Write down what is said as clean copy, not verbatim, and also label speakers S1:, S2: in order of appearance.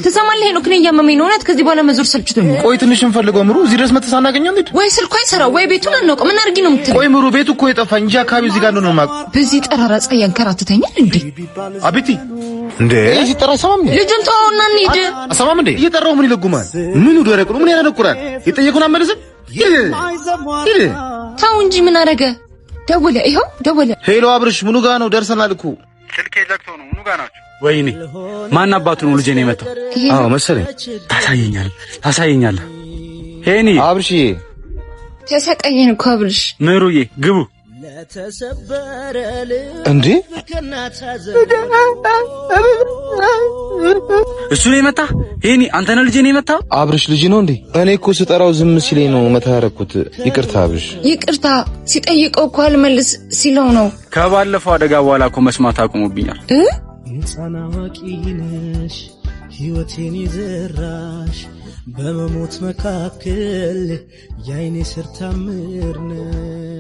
S1: ተሰማለህ ሄኖክ ነኝ ያመመኝ ነው ከዚህ በኋላ መዞር ሰልችቶኛል
S2: ቆይ ትንሽ እንፈልገው ምሩ እዚህ ድረስ መተሳ እናገኘው እንዴ
S1: ወይ ስልኩ አይሰራ ወይ ቤቱን አናውቅም ምን አርጊ ነው የምትለው
S2: ቆይ ምሩ ቤቱ እኮ የጠፋኝ እንጂ አካባቢው እዚህ ጋር ነው ማቅ
S1: በዚህ ጠራራ ፀሐይ ያንከራተተኛል እንዴ
S2: አቤቲ እንዴ እዚህ ጠራ ሰማም እንዴ
S1: ልጅን ተውና እንሂድ
S2: ሰማም እንዴ እየጠራው ምን ይለጉማል ምን ወደረቅ ነው ምን ያነቁራል የጠየቁን አመለሰ
S1: ታው እንጂ ምን አረገ ደወለ ይሄው ደወለ
S2: ሄሎ አብርሽ ምኑ ጋር ነው ደርሰናል እኮ
S3: ስልኬ ዘግቶ ነው ምኑ ጋር ናችሁ
S4: ወይኔ ማን አባቱ ነው ልጄ ነው የመጣው
S2: አዎ መሰለኝ
S4: ታሳየኛል ሄኒ
S2: አብርሽ
S1: ተሰቀየን እኮ አብርሽ
S4: ምሩዬ ግቡ
S2: እንዴ
S4: እሱ ነው የመጣ ሄኒ አንተ ነህ ልጄ ነው የመጣው
S2: አብርሽ ልጅ ነው እንዴ እኔ እኮ ስጠራው ዝም ሲለኝ ነው መታረኩት ይቅርታ አብርሽ
S1: ይቅርታ ሲጠይቀው እኮ አልመልስ ሲለው ነው
S4: ከባለፈው አደጋ በኋላ እኮ መስማት አቁሞብኛል
S5: እንጻናዋቂነሽ ህይወቴን ይዘራሽ በመሞት መካከል ያይኔ ስር ታምርነሽ